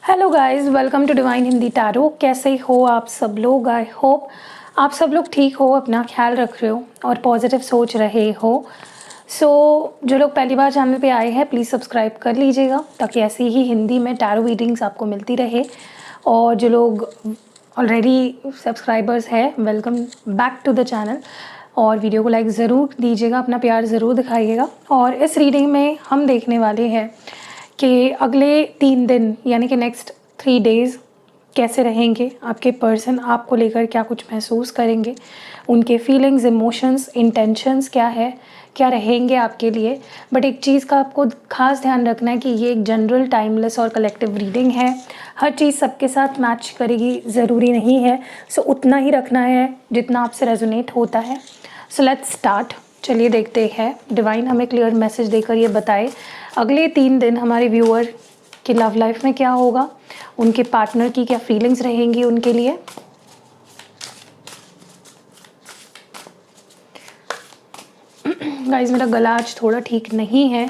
Hello guys, welcome to divine Hindi tarot. कैसे हो आप सब लोग? आई होप आप सब लोग ठीक हो, अपना ख्याल रख रहे हो और पॉजिटिव सोच रहे हो। जो लोग पहली बार चैनल पे आए हैं प्लीज़ सब्सक्राइब कर लीजिएगा ताकि ऐसी ही हिंदी में टैरो रीडिंग्स आपको मिलती रहे। और जो लोग ऑलरेडी सब्सक्राइबर्स हैं, welcome back to the channel. और वीडियो को लाइक ज़रूर दीजिएगा, अपना प्यार ज़रूर दिखाइएगा। और इस रीडिंग में हम देखने वाले हैं कि अगले 3 दिन यानी कि नेक्स्ट 3 डेज़ कैसे रहेंगे आपके पर्सन, आपको लेकर क्या कुछ महसूस करेंगे, उनके फीलिंग्स, इमोशंस, इंटेंशंस क्या है, क्या रहेंगे आपके लिए। बट एक चीज़ का आपको खास ध्यान रखना है कि ये एक जनरल, टाइमलेस और कलेक्टिव रीडिंग है। हर चीज़ सबके साथ मैच करेगी ज़रूरी नहीं है। उतना ही रखना है जितना आपसे रेजोनेट होता है। Let's start. चलिए देखते हैं डिवाइन हमें क्लियर मैसेज देकर ये बताए अगले 3 दिन हमारे व्यूअर की लव लाइफ में क्या होगा, उनके पार्टनर की क्या फीलिंग्स रहेंगी उनके लिए। गाइस, मेरा गला आज थोड़ा ठीक नहीं है,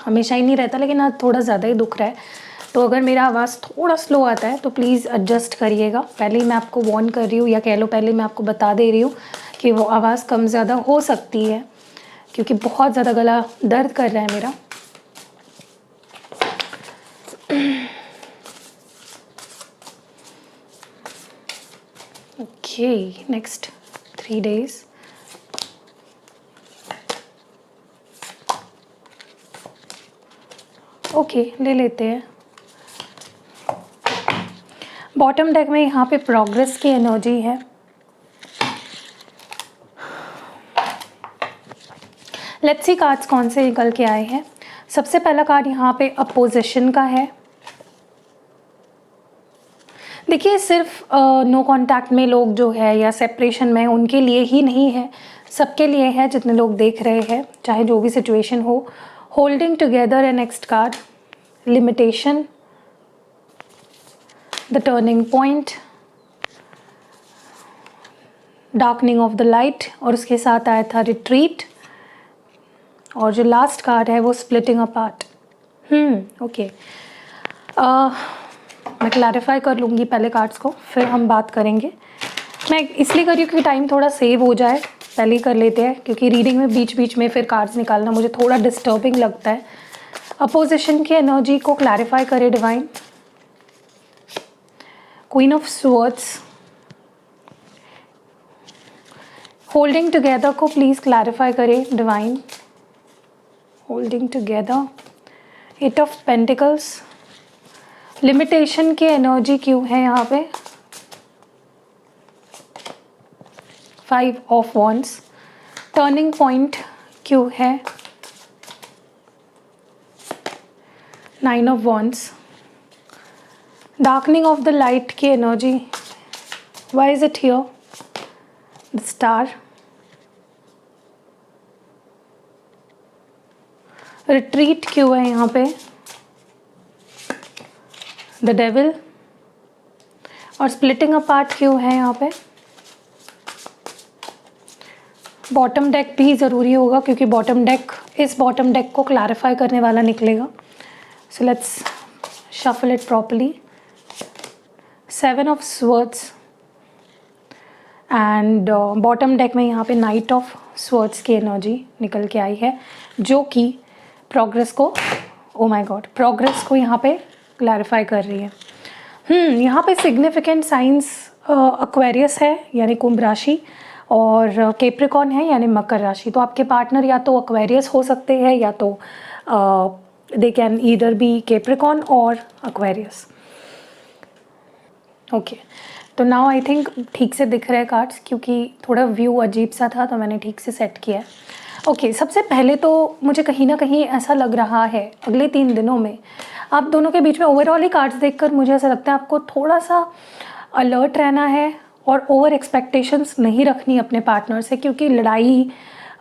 हमेशा ही नहीं रहता, लेकिन आज थोड़ा ज़्यादा ही दुख रहा है। तो अगर मेरा आवाज़ थोड़ा स्लो आता है तो प्लीज़ एडजस्ट करिएगा। पहले ही मैं आपको वार्न कर रही हूँ, या कह लो पहले मैं आपको बता दे रही हूँ कि वो आवाज़ कम ज़्यादा हो सकती है क्योंकि बहुत ज़्यादा गला दर्द कर रहा है मेरा। Okay, next 3 days. ओके, ले लेते हैं। बॉटम डेक में यहाँ पे प्रोग्रेस की एनर्जी है। लेट्स सी कार्ड्स कौन से निकल के आए हैं। सबसे पहला कार्ड यहाँ पे अपोजिशन का है। देखिए, सिर्फ नो कांटेक्ट में लोग जो है या सेपरेशन में, उनके लिए ही नहीं है, सबके लिए है जितने लोग देख रहे हैं, चाहे जो भी सिचुएशन हो। होल्डिंग टुगेदर है next card. Limitation, the turning point, darkening of the light, और उसके साथ आया था रिट्रीट। और जो लास्ट कार्ड है वो स्प्लिटिंग अपार्ट। ओके, मैं क्लैरिफाई कर लूँगी पहले कार्ड्स को, फिर हम बात करेंगे। मैं इसलिए कर रही हूँ क्योंकि टाइम थोड़ा सेव हो जाए, पहले ही कर लेते हैं, क्योंकि रीडिंग में बीच बीच में फिर कार्ड्स निकालना मुझे थोड़ा डिस्टर्बिंग लगता है। अपोजिशन की एनर्जी को क्लैरिफाई करे divine. Queen of swords. Holding together को प्लीज़ क्लैरिफाई करे divine. Holding together. 8 of pentacles. Limitation की एनर्जी क्यों है यहाँ पे? 5 ऑफ वॉन्ड्स। टर्निंग पॉइंट क्यों है? 9 of wands. Darkening of the light की energy, why is it here? The star. Retreat क्यों है यहाँ पे? The devil. और स्प्लिटिंग अपार्ट क्यों है यहाँ पे? बॉटम डेक भी ज़रूरी होगा क्योंकि इस बॉटम डेक को क्लैरिफाई करने वाला निकलेगा। So let's shuffle it properly. 7 of swords and bottom deck में यहाँ पे नाइट ऑफ स्वर्ड्स की एनर्जी निकल के आई है, जो कि प्रोग्रेस को, ओ माय गॉड, प्रोग्रेस को यहाँ पे क्लैरिफाई कर रही है। यहाँ पे सिग्निफिकेंट साइंस एक्वेरियस है यानी कुंभ राशि, और कैप्रिकॉर्न है यानी मकर राशि। तो आपके पार्टनर या तो एक्वेरियस हो सकते हैं या तो they can either be Capricorn और एक्वेरियस। ओके, तो नाउ आई थिंक ठीक से दिख रहे हैं कार्ड्स, क्योंकि थोड़ा व्यू अजीब सा था तो मैंने ठीक से सेट किया है। ओके, सबसे पहले तो मुझे कहीं ना कहीं ऐसा लग रहा है अगले 3 दिनों में आप दोनों के बीच में, ओवरऑल ही कार्ड्स देखकर मुझे ऐसा लगता है आपको थोड़ा सा अलर्ट रहना है और ओवर एक्सपेक्टेशंस नहीं रखनी अपने पार्टनर से, क्योंकि लड़ाई,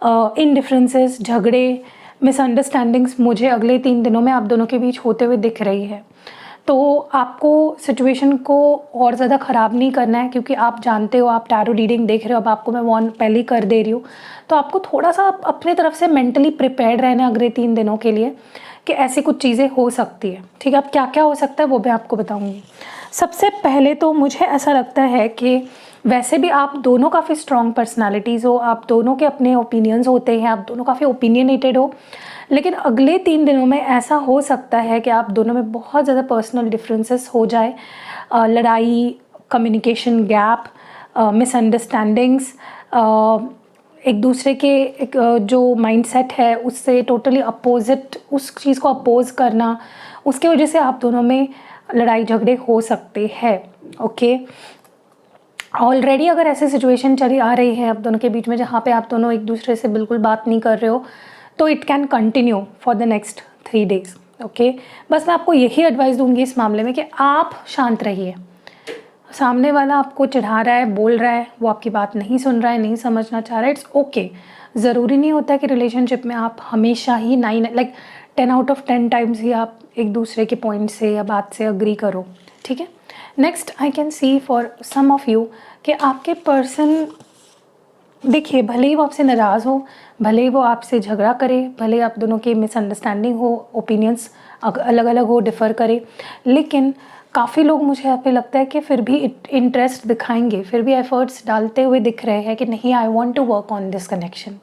इनडिफरेंसेस, झगड़े, मिसअंडरस्टैंडिंग्स मुझे अगले 3 दिनों में आप दोनों के बीच होते हुए दिख रही है। तो आपको सिचुएशन को और ज़्यादा ख़राब नहीं करना है, क्योंकि आप जानते हो, आप टैरो रीडिंग देख रहे हो, अब आपको मैं वार्न पहले ही कर दे रही हूँ। तो आपको थोड़ा सा अपने तरफ से मेंटली प्रिपेयर्ड रहना है अगले 3 दिनों के लिए, कि ऐसी कुछ चीज़ें हो सकती है। ठीक है, अब क्या क्या हो सकता है वो मैं आपको बताऊँगी। सबसे पहले तो मुझे ऐसा लगता है कि वैसे भी आप दोनों काफ़ी स्ट्रॉन्ग पर्सनालिटीज़ हो, आप दोनों के अपने ओपिनियंस होते हैं, आप दोनों काफ़ी ओपिनियनेटेड हो, लेकिन अगले 3 दिनों में ऐसा हो सकता है कि आप दोनों में बहुत ज़्यादा पर्सनल डिफरेंसेस हो जाए, लड़ाई, कम्युनिकेशन गैप, मिसअंडरस्टैंडिंग्स, एक दूसरे के जो माइंडसेट है उससे टोटली अपोजिट, उस चीज़ को अपोज करना, उसके वजह से आप दोनों में लड़ाई झगड़े हो सकते हैं। ओके, ऑलरेडी अगर ऐसी सिचुएशन चली आ रही है आप दोनों के बीच में जहाँ पे आप दोनों एक दूसरे से बिल्कुल बात नहीं कर रहे हो, तो it can continue for the next 3 days. Okay, बस मैं आपको यही एडवाइस दूंगी इस मामले में कि आप शांत रहिए। सामने वाला आपको चिढ़ा रहा है, बोल रहा है, वो आपकी बात नहीं सुन रहा है, नहीं समझना चाह रहा है, इट्स ओके। ज़रूरी नहीं होता है कि रिलेशनशिप में आप हमेशा ही 10 आउट ऑफ 10 टाइम्स ही आप एक दूसरे के पॉइंट से या बात से अग्री करो। ठीक है, next I can see for some of you कि आपके पर्सन, देखिए भले ही वो आपसे नाराज़ हो, भले ही वो आपसे झगड़ा करे, भले ही आप दोनों की मिसअंडरस्टैंडिंग हो, ओपिनियंस अलग अलग हो, डिफ़र करे, लेकिन काफ़ी लोग मुझे यहाँ पे लगता है कि फिर भी इंटरेस्ट दिखाएंगे, फिर भी एफर्ट्स डालते हुए दिख रहे हैं कि नहीं, I want to work on this connection.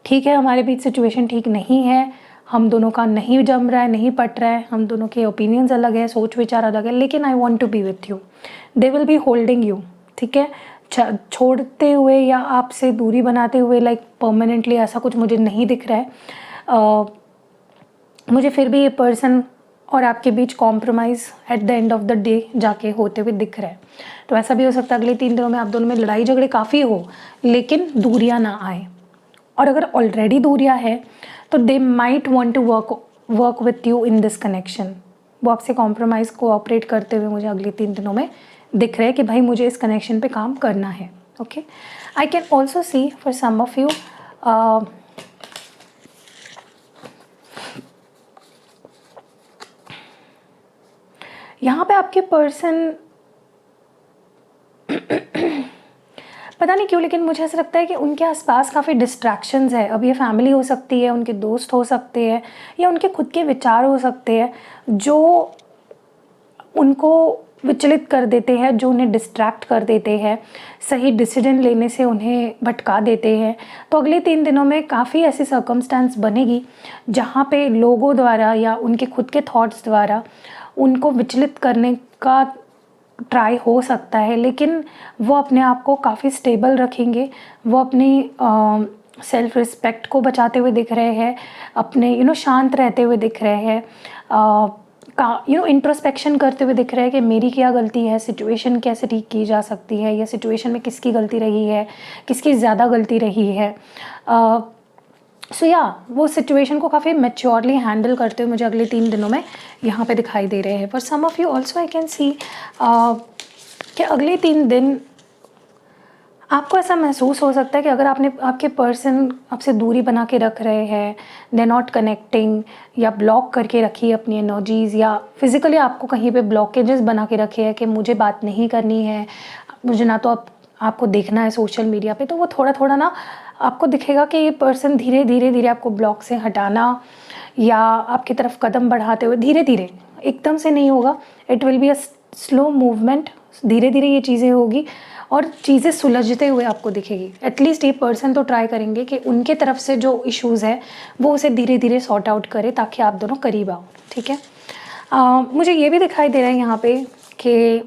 ठीक है, हमारे बीच सिचुएशन ठीक नहीं है, हम दोनों का नहीं जम रहा है, नहीं पट रहा है, हम दोनों के ओपिनियंस अलग है, सोच विचार अलग है, लेकिन I want to be with you, they will be holding you. ठीक है, छोड़ते हुए या आपसे दूरी बनाते हुए परमानेंटली ऐसा कुछ मुझे नहीं दिख रहा है। मुझे फिर भी ये पर्सन और आपके बीच compromise at the end of the day जाके होते हुए दिख रहा है। तो ऐसा भी हो सकता है अगले 3 दिनों में आप दोनों में लड़ाई झगड़े काफ़ी हो, लेकिन दूरियां ना आए। और अगर ऑलरेडी दूरियां है तो they might want to work with you in this connection. वो आपसे कॉम्प्रोमाइज़ कोऑपरेट करते हुए मुझे अगले 3 दिनों में दिख रहा है कि भाई मुझे इस कनेक्शन पे काम करना है। Okay, I can also see for some of you यहाँ पे आपके पर्सन पता नहीं क्यों, लेकिन मुझे ऐसा लगता है कि उनके आसपास काफ़ी डिस्ट्रैक्शंस है। अब ये फैमिली हो सकती है, उनके दोस्त हो सकते हैं, या उनके खुद के विचार हो सकते हैं जो उनको विचलित कर देते हैं, जो उन्हें डिस्ट्रैक्ट कर देते हैं, सही डिसीजन लेने से उन्हें भटका देते हैं। तो अगले 3 दिनों में काफ़ी ऐसी सर्कमस्टेंस बनेगी जहाँ पे लोगों द्वारा या उनके खुद के थॉट्स द्वारा उनको विचलित करने का ट्राई हो सकता है, लेकिन वो अपने आप को काफ़ी स्टेबल रखेंगे। वो अपनी सेल्फ रिस्पेक्ट को बचाते हुए दिख रहे हैं, अपने शांत रहते हुए दिख रहे हैं, इंट्रोस्पेक्शन करते हुए दिख रहे हैं कि मेरी क्या गलती है, सिचुएशन कैसे ठीक की जा सकती है, या सिचुएशन में किसकी गलती रही है, किसकी ज़्यादा गलती रही है। सो या वो सिचुएशन को काफ़ी मैच्योरली हैंडल करते हुए मुझे अगले 3 दिनों में यहाँ पे दिखाई दे रहे हैं। For some of you also I can see कि अगले 3 दिन आपको ऐसा महसूस हो सकता है कि अगर आपके पर्सन आपसे दूरी बना के रख रहे हैं, दे नॉट कनेक्टिंग, या ब्लॉक करके रखी अपनी एनर्जीज़, या फिज़िकली आपको कहीं पे ब्लॉकेजेस बना के रखे हैं कि मुझे बात नहीं करनी है, मुझे ना तो आपको देखना है सोशल मीडिया पे, तो वो थोड़ा थोड़ा ना आपको दिखेगा कि ये पर्सन धीरे धीरे आपको ब्लॉक से हटाना या आपकी तरफ कदम बढ़ाते हुए धीरे धीरे, एकदम से नहीं होगा, it will be a slow movement, धीरे धीरे ये चीज़ें होगी और चीज़ें सुलझते हुए आपको दिखेगी। एटलीस्ट ये पर्सन तो ट्राई करेंगे कि उनके तरफ से जो इश्यूज़ है वो उसे धीरे धीरे सॉर्ट आउट करे ताकि आप दोनों करीब आओ। ठीक है, मुझे ये भी दिखाई दे रहा है यहाँ पे कि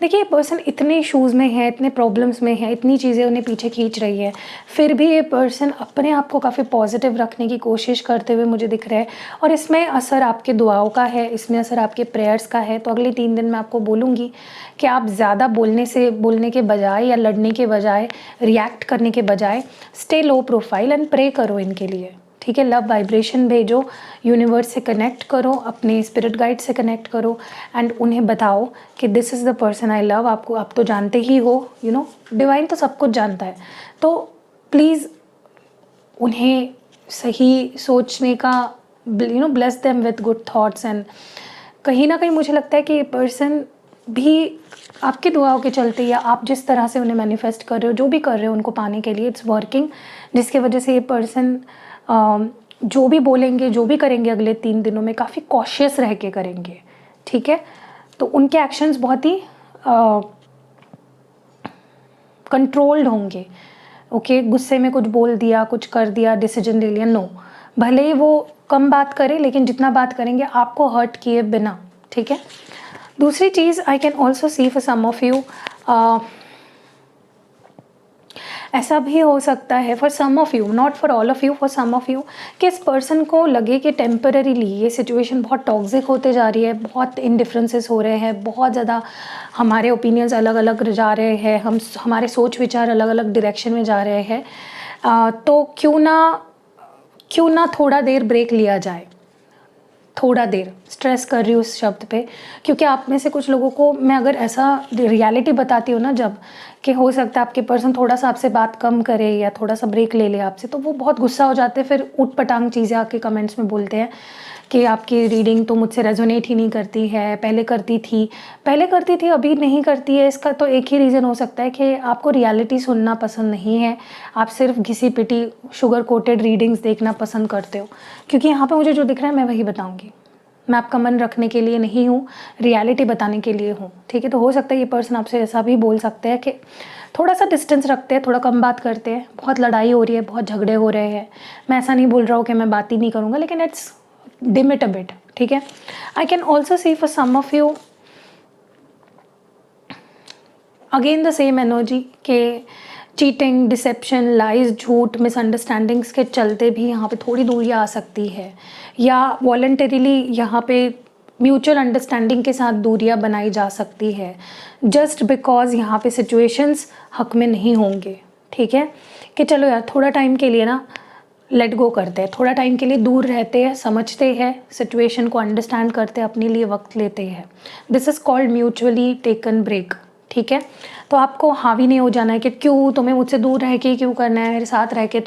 देखिए ये पर्सन इतने इश्यूज़ में है, इतने प्रॉब्लम्स में है, इतनी चीज़ें उन्हें पीछे खींच रही है, फिर भी ये पर्सन अपने आप को काफ़ी पॉजिटिव रखने की कोशिश करते हुए मुझे दिख रहा है। और इसमें असर आपके दुआओं का है, इसमें असर आपके प्रेयर्स का है। तो अगले 3 दिन मैं आपको बोलूँगी कि आप ज़्यादा बोलने के बजाय या लड़ने के बजाय, रिएक्ट करने के बजाय, stay low profile and pray करो इनके लिए। ठीक है, लव वाइब्रेशन भेजो, यूनिवर्स से कनेक्ट करो, अपने स्पिरिट गाइड से कनेक्ट करो एंड उन्हें बताओ कि this is the person I love. आप तो जानते ही हो, डिवाइन तो सब कुछ जानता है, तो प्लीज़ उन्हें सही सोचने का, bless them with good thoughts. And कहीं ना कहीं मुझे लगता है कि ये पर्सन भी आपकी दुआओं के चलते या आप जिस तरह से उन्हें मैनिफेस्ट कर रहे हो, जो भी कर रहे हो उनको पाने के लिए, इट्स वर्किंग, जिसकी वजह से ये पर्सन जो भी बोलेंगे, जो भी करेंगे अगले 3 दिनों में काफ़ी कॉशियस रह के करेंगे, ठीक है। तो उनके एक्शंस बहुत ही कंट्रोल्ड होंगे। ओके, गुस्से में कुछ बोल दिया, कुछ कर दिया, डिसीजन ले लिया, नो। भले ही वो कम बात करें लेकिन जितना बात करेंगे आपको हर्ट किए बिना, ठीक है। दूसरी चीज़, I can also see for some of you, ऐसा भी हो सकता है for some of you, not for all of you, for some of you, कि इस पर्सन को लगे कि टेम्पररीली ये सिचुएशन बहुत टॉक्सिक होते जा रही है, बहुत इनडिफरेंसेस हो रहे हैं, बहुत ज़्यादा हमारे ओपिनियंस अलग अलग जा रहे हैं, हमारे सोच विचार अलग अलग डायरेक्शन में जा रहे हैं, तो क्यों ना थोड़ा देर ब्रेक लिया जाए। थोड़ा देर स्ट्रेस कर रही हूँ उस शब्द पे, क्योंकि आप में से कुछ लोगों को मैं अगर ऐसा रियलिटी बताती हूँ ना, जब कि हो सकता है आपके पर्सन थोड़ा सा आपसे बात कम करे या थोड़ा सा ब्रेक ले ले आपसे, तो वो बहुत गुस्सा हो जाते हैं, फिर ऊट पटांग चीज़ें आके कमेंट्स में बोलते हैं कि आपकी रीडिंग तो मुझसे रेजोनेट ही नहीं करती है, पहले करती थी अभी नहीं करती है। इसका तो एक ही रीज़न हो सकता है कि आपको रियलिटी सुनना पसंद नहीं है, आप सिर्फ घिसी पिटी शुगर कोटेड रीडिंग्स देखना पसंद करते हो। क्योंकि यहाँ पे मुझे जो दिख रहा है मैं वही बताऊँगी, मैं आपका मन रखने के लिए नहीं हूँ, रियलिटी बताने के लिए हूँ, ठीक है। तो हो सकता है ये पर्सन आपसे ऐसा भी बोल सकते हैं कि थोड़ा सा डिस्टेंस रखते हैं, थोड़ा कम बात करते हैं, बहुत लड़ाई हो रही है, बहुत झगड़े हो रहे हैं। मैं ऐसा नहीं बोल रहा हूँ कि मैं बात ही नहीं करूँगा, लेकिन it's dim it a bit, ठीक है। I can also see for some of you again the same energy के चीटिंग, डिसेप्शन, लाइज, झूठ, मिसअंडरस्टैंडिंग्स के चलते भी यहाँ पे थोड़ी दूरी आ सकती है, या वॉलंटरीली यहाँ पे म्यूचुअल अंडरस्टैंडिंग के साथ दूरियाँ बनाई जा सकती है, जस्ट बिकॉज यहाँ पे सिचुएशंस हक में नहीं होंगे, ठीक है। कि चलो यार थोड़ा टाइम के लिए ना लेट गो करते हैं, थोड़ा टाइम के लिए दूर रहते हैं, समझते हैं सिचुएशन को, अंडरस्टैंड करते हैं, अपने लिए वक्त लेते हैं। This is called mutually taken break, ठीक है। तो आपको हावी नहीं हो जाना है कि क्यों तुम्हें मुझसे दूर रह के क्यों करना है, मेरे साथ रह के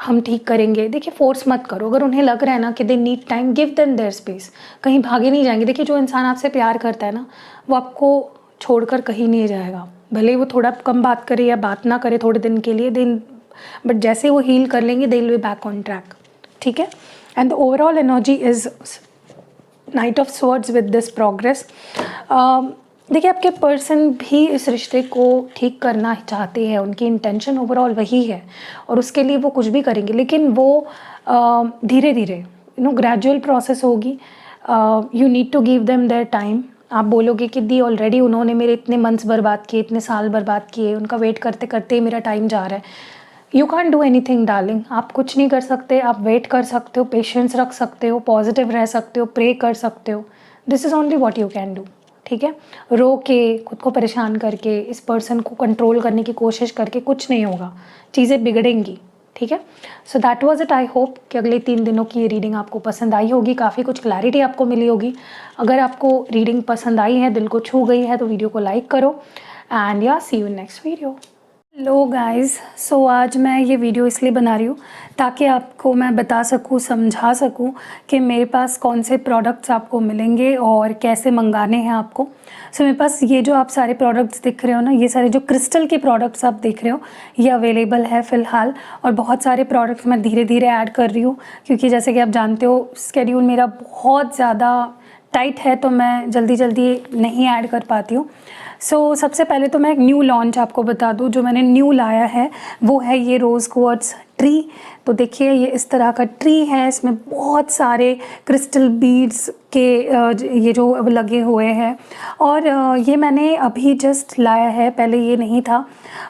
हम ठीक करेंगे। देखिए फोर्स मत करो, अगर उन्हें लग रहा है ना कि they need time, give them their space, कहीं भागे नहीं जाएंगे। देखिए जो इंसान आपसे प्यार करता है ना, वो आपको छोड़कर कहीं नहीं जाएगा, भले वो थोड़ा कम बात करे या बात ना करे थोड़े दिन के लिए, दिन बट जैसे वो हील कर लेंगे दे will be back on track, ठीक है। And the overall energy is night of swords with this progress. देखिए आपके पर्सन भी इस रिश्ते को ठीक करना चाहते हैं, उनकी इंटेंशन ओवरऑल वही है और उसके लिए वो कुछ भी करेंगे, लेकिन वो धीरे धीरे ग्रेजुअल प्रोसेस होगी। You need to give them their time. आप बोलोगे कि दी ऑलरेडी उन्होंने मेरे इतने मंथ्स बर्बाद किए, इतने साल बर्बाद किए, उनका वेट करते करते मेरा टाइम जा रहा है। You can do anything darling, आप कुछ नहीं कर सकते, आप वेट कर सकते हो, पेशेंस रख सकते हो, पॉजिटिव रह सकते हो, प्रे कर सकते हो। This is only what you can do, ठीक है। रो के, खुद को परेशान करके, इस पर्सन को कंट्रोल करने की कोशिश करके कुछ नहीं होगा, चीज़ें बिगड़ेंगी, ठीक है। So that was it. I hope कि अगले 3 दिनों की ये रीडिंग आपको पसंद आई होगी, काफ़ी कुछ क्लैरिटी आपको मिली होगी। अगर आपको रीडिंग पसंद आई है, दिल को छू गई है, तो वीडियो को लाइक करो एंड या see you in next video. Hello guys, so आज मैं ये वीडियो इसलिए बना रही हूँ ताकि आपको मैं बता सकूँ, समझा सकूँ कि मेरे पास कौन से प्रोडक्ट्स आपको मिलेंगे और कैसे मंगाने हैं आपको। सो मेरे पास ये जो आप सारे प्रोडक्ट्स दिख रहे हो ना, ये सारे जो क्रिस्टल के प्रोडक्ट्स आप देख रहे हो, ये अवेलेबल है फ़िलहाल। और बहुत सारे प्रोडक्ट्स मैं धीरे धीरे ऐड कर रही हूँ, क्योंकि जैसे कि आप जानते हो स्केड्यूल मेरा बहुत ज़्यादा टाइट है, तो मैं जल्दी जल्दी नहीं ऐड कर पाती हूँ। सो सबसे पहले तो मैं एक न्यू लॉन्च आपको बता दूँ। जो मैंने न्यू लाया है वो है ये रोज़ क्वार्ट्ज ट्री। तो देखिए ये इस तरह का ट्री है, इसमें बहुत सारे क्रिस्टल बीड्स के ये जो लगे हुए हैं, और ये मैंने अभी जस्ट लाया है, पहले ये नहीं था।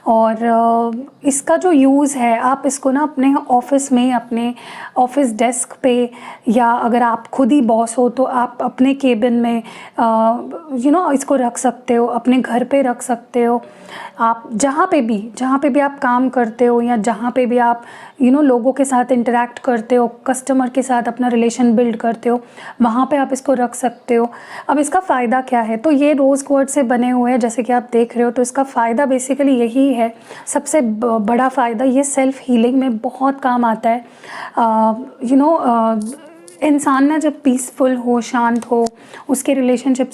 और इसका जो यूज़ है, आप इसको ना अपने ऑफिस में, अपने ऑफिस डेस्क पे, या अगर आप खुद ही बॉस हो तो आप अपने केबिन में इसको रख सकते हो, अपने घर पे रख सकते हो। आप जहाँ पे भी आप काम करते हो, या जहाँ पे भी आप लोगों के साथ इंटरेक्ट करते हो, कस्टमर के साथ अपना रिलेशन बिल्ड करते हो, वहाँ पे आप इसको रख सकते हो। अब इसका फ़ायदा क्या है, तो ये रोज़ क्वार्ट्ज से बने हुए हैं जैसे कि आप देख रहे हो। तो इसका फ़ायदा बेसिकली यही है, सबसे बड़ा फ़ायदा, ये सेल्फ़ हीलिंग में बहुत काम आता है। इंसान ना जब पीसफुल हो, शांत हो, उसके रिलेशनशिप,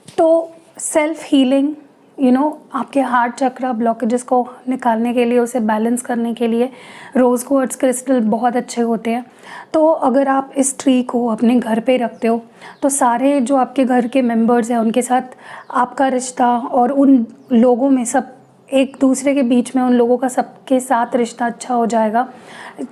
तो सेल्फ़ हीलिंग आपके हार्ट चक्रा ब्लॉकेजेस को निकालने के लिए, उसे बैलेंस करने के लिए रोज़ क्वार्ट्ज क्रिस्टल बहुत अच्छे होते हैं। तो अगर आप इस ट्री को अपने घर पे रखते हो तो सारे जो आपके घर के मेंबर्स हैं उनके साथ आपका रिश्ता, और उन लोगों में सब एक दूसरे के बीच में उन लोगों का सबके साथ रिश्ता अच्छा हो जाएगा।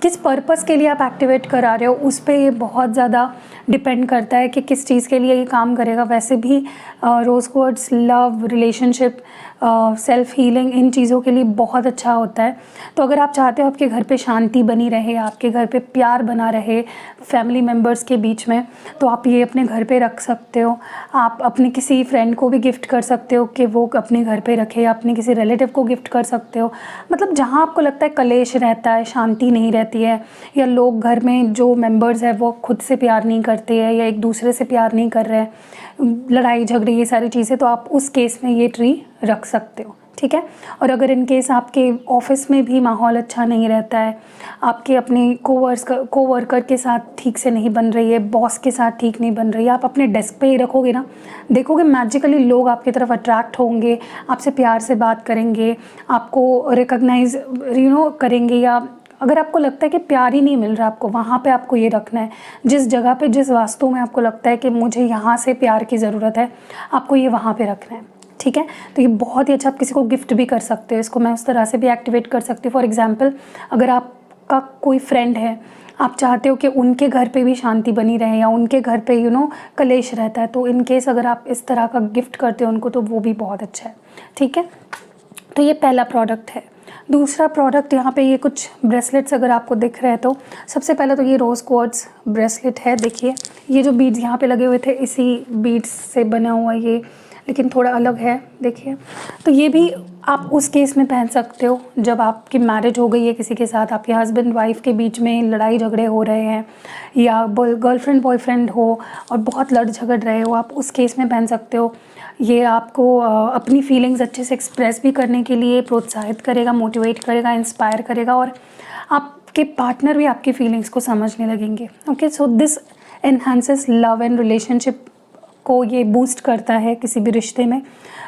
किस पर्पस के लिए आप एक्टिवेट करा रहे हो उस पे ये बहुत ज़्यादा डिपेंड करता है कि किस चीज़ के लिए ये काम करेगा। वैसे भी rose quartz love, relationship, self healing, इन चीज़ों के लिए बहुत अच्छा होता है। तो अगर आप चाहते हो आपके घर पे शांति बनी रहे, आपके घर पे प्यार बना रहे फैमिली मेम्बर्स के बीच में, तो आप ये अपने घर पे रख सकते हो। आप अपने किसी फ्रेंड को भी गिफ्ट कर सकते हो कि वो अपने घर पे रखे, या अपने किसी रिलेटिव को गिफ्ट कर सकते हो। मतलब जहाँ आपको लगता है कलेश रहता है, शांति नहीं रहती है, या लोग घर में जो मेंबर्स हैं वो खुद से प्यार नहीं करते हैं या एक दूसरे से प्यार नहीं कर रहे हैं, लड़ाई झगड़े, ये सारी चीज़ें, तो आप उस केस में ये ट्री रख सकते हो, ठीक है। और अगर इन केस आपके ऑफिस में भी माहौल अच्छा नहीं रहता है, आपके अपने कोवर्कर के साथ ठीक से नहीं बन रही है, बॉस के साथ ठीक नहीं बन रही है, आप अपने डेस्क पे ही रखोगे ना, देखोगे मैजिकली लोग आपकी तरफ अट्रैक्ट होंगे, आपसे प्यार से बात करेंगे, आपको रिकॉग्नाइज करेंगे। या अगर आपको लगता है कि प्यार ही नहीं मिल रहा आपको, वहाँ पे आपको ये रखना है। जिस जगह पे, जिस वास्तु में आपको लगता है कि मुझे यहाँ से प्यार की ज़रूरत है, आपको ये वहाँ पे रखना है, ठीक है। तो ये बहुत ही अच्छा, आप किसी को गिफ्ट भी कर सकते हो इसको, मैं उस तरह से भी एक्टिवेट कर सकती हूँ। फॉर एग्जांपल, अगर आपका कोई फ्रेंड है, आप चाहते हो कि उनके घर पे भी शांति बनी रहे, या उनके घर पे कलेश रहता है, तो इन केस अगर आप इस तरह का गिफ्ट करते हो उनको, तो वो भी बहुत अच्छा है, ठीक है। तो ये पहला प्रोडक्ट है। दूसरा प्रोडक्ट, यहाँ पे ये कुछ ब्रेसलेट्स अगर आपको दिख रहे हैं, तो सबसे पहले तो ये रोज़ क्वार्ट्ज ब्रेसलेट है। देखिए ये जो बीड्स यहाँ पे लगे हुए थे, इसी बीड्स से बना हुआ ये, लेकिन थोड़ा अलग है, देखिए। तो ये भी आप उस केस में पहन सकते हो जब आपकी मैरिज हो गई है किसी के साथ, आपके हस्बैंड वाइफ के बीच में लड़ाई झगड़े हो रहे हैं, या गर्लफ्रेंड बॉयफ्रेंड हो और बहुत लड़ झगड़ रहे हो, आप उस केस में पहन सकते हो। ये आपको अपनी फीलिंग्स अच्छे से एक्सप्रेस भी करने के लिए प्रोत्साहित करेगा, मोटिवेट करेगा, इंस्पायर करेगा, और आपके पार्टनर भी आपकी फीलिंग्स को समझने लगेंगे। Okay, so this enhances love and relationship को ये बूस्ट करता है किसी भी रिश्ते में।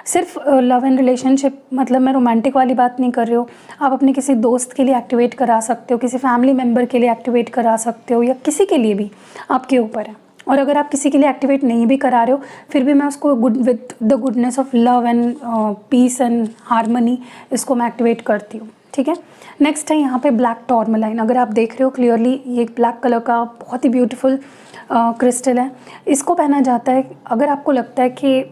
सिर्फ लव एंड रिलेशनशिप मतलब मैं रोमांटिक वाली बात नहीं कर रही हूँ, आप अपने किसी दोस्त के लिए एक्टिवेट करा सकते हो, किसी फैमिली मेम्बर के लिए एक्टिवेट करा सकते हो, या किसी के लिए भी, आपके ऊपर है। और अगर आप किसी के लिए एक्टिवेट नहीं भी करा रहे हो, फिर भी मैं उसको with the goodness of love and peace and harmony, इसको मैं एक्टिवेट करती हूँ, ठीक है। नेक्स्ट है यहाँ पे ब्लैक टॉर्मलाइन। अगर आप देख रहे हो क्लियरली, ये ब्लैक कलर का बहुत ही ब्यूटीफुल क्रिस्टल है। इसको पहना जाता है अगर आपको लगता है कि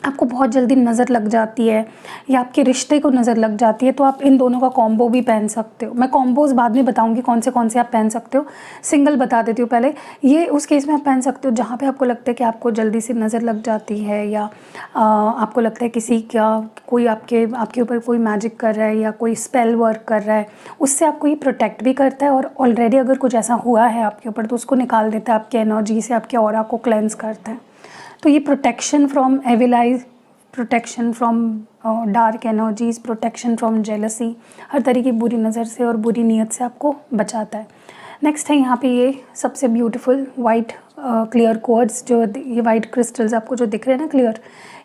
आपको बहुत जल्दी नज़र लग जाती है, या आपके रिश्ते को नज़र लग जाती है, तो आप इन दोनों का कॉम्बो भी पहन सकते हो। मैं कॉम्बोज़ बाद में बताऊंगी कौन से आप पहन सकते हो, सिंगल बता देती हूँ पहले। ये उस केस में आप पहन सकते हो जहाँ पे आपको लगता है कि आपको जल्दी से नज़र लग जाती है, या आपको लगता है किसी का कोई आपके ऊपर कोई मैजिक कर रहा है, या कोई स्पेल वर्क कर रहा है, उससे आपको ये प्रोटेक्ट भी करता है, और ऑलरेडी अगर कुछ ऐसा हुआ है आपके ऊपर तो उसको निकाल देता है, आपकी एनर्जी से आपके ऑरा को क्लेंस करता है। तो ये protection from evil eyes, protection from dark energies, protection from jealousy, हर तरह की बुरी नज़र से और बुरी नीयत से आपको बचाता है। नेक्स्ट है यहाँ पे ये सबसे ब्यूटीफुल वाइट क्लियर क्वार्ट्ज, जो ये वाइट क्रिस्टल्स आपको जो दिख रहे हैं ना क्लियर,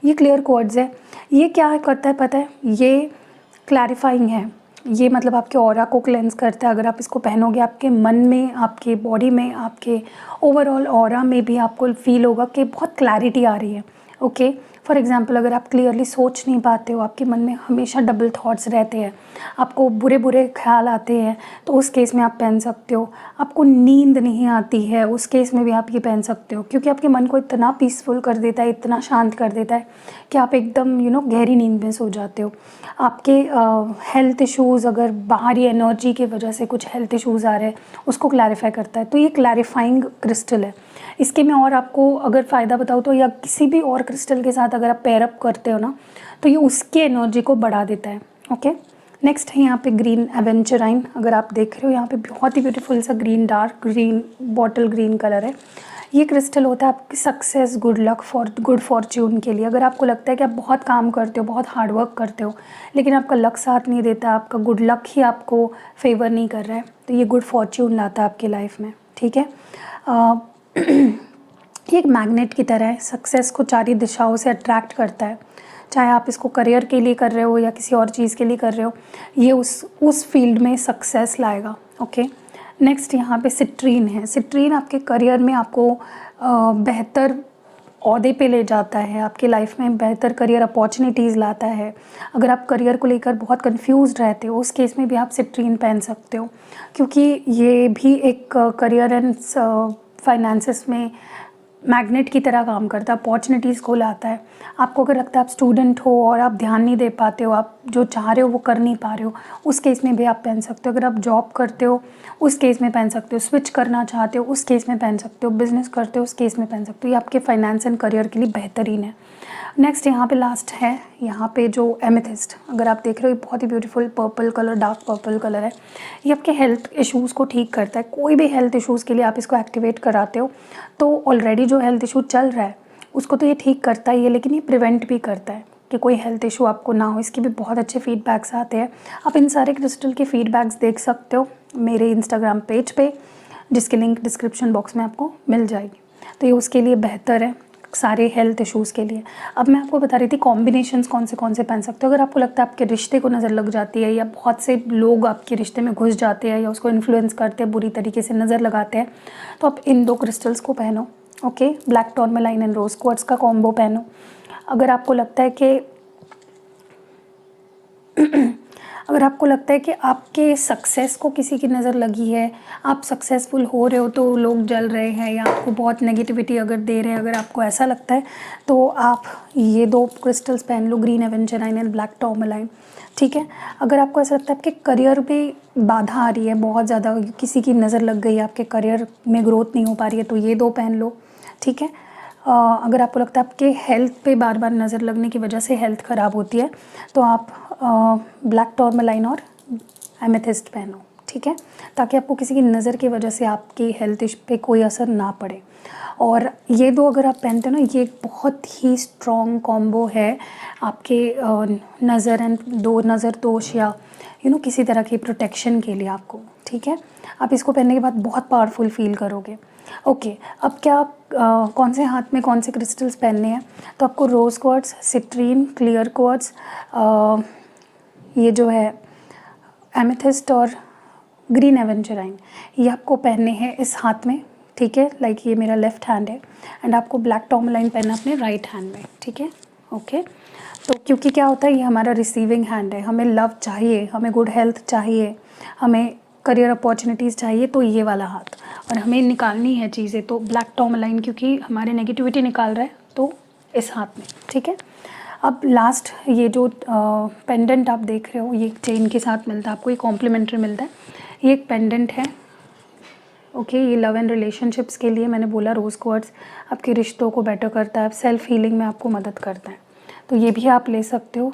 ये क्लियर क्वार्ट्ज है। ये क्या करता है पता है, ये क्लैरिफाइंग है, ये मतलब आपके ऑरा को क्लेंस करता है। अगर आप इसको पहनोगे, आपके मन में, आपके बॉडी में, आपके ओवरऑल ऑरा में भी आपको फील होगा कि बहुत क्लैरिटी आ रही है। ओके, फॉर एग्जांपल, अगर आप क्लियरली सोच नहीं पाते हो, आपके मन में हमेशा डबल थॉट्स रहते हैं, आपको बुरे बुरे ख्याल आते हैं, तो उस केस में आप पहन सकते हो। आपको नींद नहीं आती है, उस केस में भी आप ये पहन सकते हो, क्योंकि आपके मन को इतना पीसफुल कर देता है, इतना शांत कर देता है कि आप एकदम गहरी नींद में सो जाते हो। आपके हेल्थ इश्यूज़, अगर बाहरी एनर्जी की वजह से कुछ हेल्थ इश्यूज़ आ रहे हैं, उसको क्लैरिफाई करता है। तो ये क्लैरिफाइंग क्रिस्टल है। इसके मैं और आपको अगर फ़ायदा बताऊँ तो, या किसी भी और क्रिस्टल के साथ अगर आप पेयर अप करते हो ना, तो ये उसकी एनर्जी को बढ़ा देता है। ओके, नेक्स्ट है यहाँ पे ग्रीन एवेंचराइन। अगर आप देख रहे हो यहाँ पे बहुत ही ब्यूटीफुल सा green, dark green, bottle green colour है। ये क्रिस्टल होता है आपकी success, good luck, good Fortune के लिए। अगर आपको लगता है कि आप बहुत काम करते हो, बहुत हार्ड वर्क करते हो, लेकिन आपका लक साथ नहीं देता, आपका गुड लक ही आपको फेवर नहीं कर रहा है, तो ये गुड फॉर्च्यून लाता है आपकी लाइफ में, ठीक है। ये एक मैग्नेट की तरह है, सक्सेस को चारों दिशाओं से अट्रैक्ट करता है, चाहे आप इसको करियर के लिए कर रहे हो या किसी और चीज़ के लिए कर रहे हो, ये उस फील्ड में सक्सेस लाएगा। ओके, नेक्स्ट यहाँ पे सिट्रीन है। सिट्रीन आपके करियर में आपको बेहतर ओहदे पे ले जाता है, आपके लाइफ में बेहतर करियर अपॉर्चुनिटीज़ लाता है। अगर आप करियर को लेकर बहुत कंफ्यूज्ड रहते हो, उस केस में भी आप सिट्रीन पहन सकते हो, क्योंकि ये भी एक करियर एंड फाइनेंसेस में मैग्नेट की तरह काम करता है, अपॉर्चुनिटीज़ को लाता है। आपको अगर लगता है आप स्टूडेंट हो और आप ध्यान नहीं दे पाते हो, आप जो चाह रहे हो वो कर नहीं पा रहे हो, उस केस में भी आप पहन सकते हो। अगर आप जॉब करते हो उस केस में पहन सकते हो, स्विच करना चाहते हो उस केस में पहन सकते हो, बिज़नेस करते हो उस केस में पहन सकते हो। ये आपके फाइनेंस एंड करियर के लिए बेहतरीन है। नेक्स्ट यहाँ पे लास्ट है, यहाँ पे जो एमेथिस्ट, अगर आप देख रहे हो बहुत ही beautiful purple colour, dark purple colour है। ये आपके हेल्थ इश्यूज़ को ठीक करता है। कोई भी हेल्थ इश्यूज़ के लिए आप इसको एक्टिवेट कराते हो तो ऑलरेडी जो हेल्थ इशू चल रहा है उसको तो ये ठीक करता ही है, लेकिन ये प्रिवेंट भी करता है कि कोई हेल्थ इशू आपको ना हो। इसके भी बहुत अच्छे फीडबैक्स आते हैं। आप इन सारे क्रिस्टल के फीडबैक्स देख सकते हो मेरे इंस्टाग्राम पेज पे, जिसकी लिंक डिस्क्रिप्शन बॉक्स में आपको मिल जाएगी। तो ये उसके लिए बेहतर है, सारे हेल्थ इश्यूज़ के लिए। अब मैं आपको बता रही थी कॉम्बिनेशंस कौन से पहन सकते हो। अगर आपको लगता है आपके रिश्ते को नज़र लग जाती है या बहुत से लोग आपके रिश्ते में घुस जाते हैं या उसको इन्फ्लुएंस करते हैं, बुरी तरीके से नज़र लगाते हैं, तो आप इन 2 क्रिस्टल्स को पहनो। Okay, black tourmaline and rose quartz का कॉम्बो पहनो। अगर आपको लगता है कि अगर आपको लगता है कि आपके सक्सेस को किसी की नज़र लगी है, आप सक्सेसफुल हो रहे हो तो लोग जल रहे हैं या आपको बहुत नेगेटिविटी अगर दे रहे हैं, अगर आपको ऐसा लगता है तो आप ये 2 क्रिस्टल्स पहन लो, ग्रीन एवेंचराइन एंड ब्लैक टूरमैलाइन। ठीक है। अगर आपको ऐसा लगता है आपके करियर में बाधा आ रही है, बहुत ज़्यादा किसी की नज़र लग गई है, आपके करियर में ग्रोथ नहीं हो पा रही है, तो ये 2 पहन लो। ठीक है। अगर आपको लगता है आपके हेल्थ पे बार बार नज़र लगने की वजह से हेल्थ ख़राब होती है तो आप ब्लैक टूरमैलाइन और एमेथिस्ट पहनो। ठीक है, ताकि आपको किसी की नज़र की वजह से आपकी हेल्थ पे कोई असर ना पड़े। और ये 2 अगर आप पहनते हो ना, ये एक बहुत ही स्ट्रॉन्ग कॉम्बो है आपके नज़र एंड नज़र दोष या किसी तरह की प्रोटेक्शन के लिए आपको। ठीक है, आप इसको पहनने के बाद बहुत पावरफुल फील करोगे। ओके, अब क्या आप कौन से हाथ में कौन से क्रिस्टल्स पहनने हैं, तो आपको रोज़ क्वार्ट्ज, सिट्रीन, क्लियर क्वार्ट्ज, ये जो है एमेथिस्ट और ग्रीन एवेंचराइन, ये आपको पहनने हैं इस हाथ में। ठीक है, लाइक ये मेरा लेफ़्ट हैंड है एंड आपको ब्लैक टूरमैलाइन पहनना अपने राइट हैंड में। ठीक है, ओके। तो क्योंकि क्या होता है, ये हमारा रिसीविंग हैंड है, हमें लव चाहिए, हमें गुड हेल्थ चाहिए, हमें करियर अपॉर्चुनिटीज़ चाहिए, तो ये वाला हाथ, और हमें निकालनी है चीज़ें तो ब्लैक टूरमैलाइन, क्योंकि हमारे नेगेटिविटी निकाल रहा है तो इस हाथ में। ठीक है। अब लास्ट ये जो पेंडेंट आप देख रहे हो, ये चेन के साथ मिलता है आपको, ये कॉम्प्लीमेंट्री मिलता है। ये एक पेंडेंट है। ओके, ये लव एंड रिलेशनशिप्स के लिए मैंने बोला, रोज़ क्वार्ट्ज आपके रिश्तों को बेटर करता है, सेल्फ हीलिंग में आपको मदद करता है, तो ये भी आप ले सकते हो,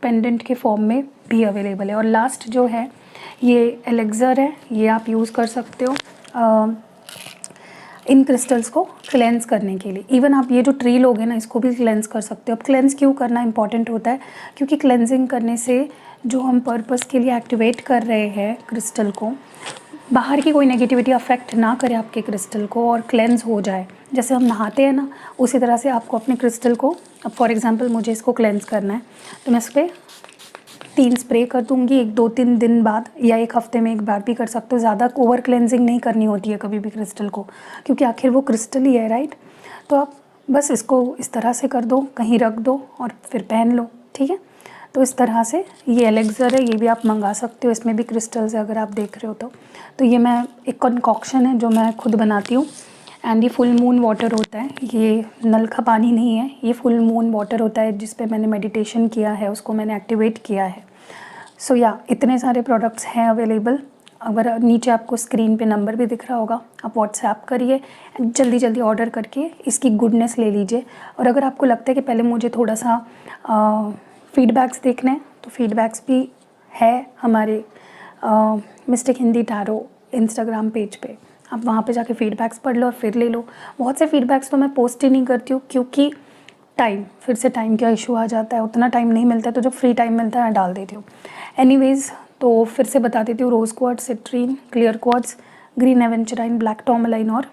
पेंडेंट के फॉर्म में भी अवेलेबल है। और लास्ट जो है ये एलेक्सर है, ये आप यूज़ कर सकते हो इन क्रिस्टल्स को क्लेंस करने के लिए। इवन आप ये जो ट्री लोगे ना, इसको भी क्लेंस कर सकते हो। अब क्लेंस क्यों करना इंपॉर्टेंट होता है, क्योंकि क्लेंजिंग करने से जो हम पर्पस के लिए एक्टिवेट कर रहे हैं क्रिस्टल को, बाहर की कोई नेगेटिविटी अफेक्ट ना करे आपके क्रिस्टल को और क्लेंस हो जाए। जैसे हम नहाते हैं ना, उसी तरह से आपको अपने क्रिस्टल को, अब फॉर एग्जांपल मुझे इसको क्लेंस करना है तो मैं इस पर 3 स्प्रे कर दूँगी, 1-2-3 दिन बाद या 1 हफ्ते में एक बार भी कर सकते हो। ज़्यादा ओवर क्लेंजिंग नहीं करनी होती है कभी भी क्रिस्टल को, क्योंकि आखिर वो क्रिस्टल ही है, राइट। तो आप बस इसको इस तरह से कर दो, कहीं रख दो और फिर पहन लो। ठीक है, तो इस तरह से ये एलेक्सर है, ये भी आप मंगा सकते हो, इसमें भी क्रिस्टल्स है अगर आप देख रहे हो तो ये मैं एक कंकॉक्शन है जो मैं खुद बनाती हूँ एंड ये फुल मून वाटर होता है, ये नल का पानी नहीं है, ये फुल मून वाटर होता है जिस पे मैंने मेडिटेशन किया है, उसको मैंने एक्टिवेट किया है। सो या इतने सारे प्रोडक्ट्स हैं अवेलेबल। अगर नीचे आपको स्क्रीन पे नंबर भी दिख रहा होगा, आप व्हाट्सएप करिए एंड जल्दी जल्दी ऑर्डर करके इसकी गुडनेस ले लीजिए। और अगर आपको लगता है कि पहले मुझे थोड़ा सा फीडबैक्स देखने हैं, तो फीडबैक्स भी है हमारे mistake Hindi tarot Instagram page पे, आप वहाँ पे जाके फीडबैक्स पढ़ लो और फिर ले लो। बहुत से फीडबैक्स तो मैं पोस्ट ही नहीं करती हूँ, क्योंकि फिर से टाइम का इशू आ जाता है, उतना टाइम नहीं मिलता है, तो जब फ्री टाइम मिलता है मैं डाल देती हूँ। एनीवेज़, तो फिर से बता देती हूँ, rose quartz, citrine, clear quartz, green aventurine, black tourmaline और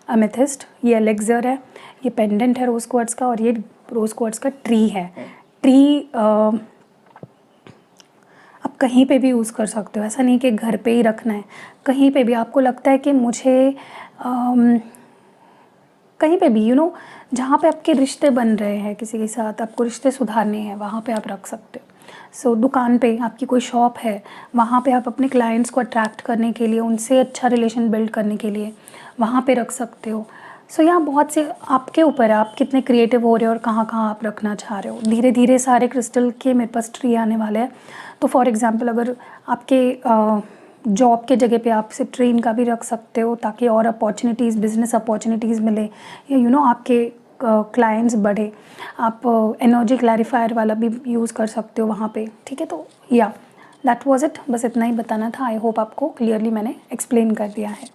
एमेथिस्ट, ये एलेक्सर है, ये पेंडेंट है रोज़ क्वार्ट्ज का, और ये रोज़ क्वार्ट्ज का ट्री है, ट्री आप कहीं पे भी यूज़ कर सकते हो, ऐसा नहीं कि घर पे ही रखना है, कहीं पे भी आपको लगता है कि मुझे कहीं पे भी जहाँ पे आपके रिश्ते बन रहे हैं किसी के साथ, आपको रिश्ते सुधारने हैं, वहाँ पे आप रख सकते हो। सो दुकान पे आपकी कोई शॉप है, वहाँ पे आप अपने क्लाइंट्स को अट्रैक्ट करने के लिए, उनसे अच्छा रिलेशन बिल्ड करने के लिए वहाँ पे रख सकते हो। सो यहाँ बहुत से आपके ऊपर है, आप कितने क्रिएटिव हो रहे हो और कहाँ कहाँ आप रखना चाह रहे हो। धीरे धीरे सारे क्रिस्टल के मेरे पास ट्री आने वाले हैं। तो फॉर एग्ज़ाम्पल अगर आपके जॉब के जगह पे आप सिर्फ ट्रेन का भी रख सकते हो ताकि और अपॉर्चुनिटीज़, बिज़नेस अपॉर्चुनिटीज़ मिले, या आपके क्लाइंट्स बढ़े। आप एनर्जी क्लैरिफायर वाला भी यूज़ कर सकते हो वहाँ पे, ठीक है। तो या दैट वाज इट, बस इतना ही बताना था। आई होप आपको क्लियरली मैंने एक्सप्लेन कर दिया है।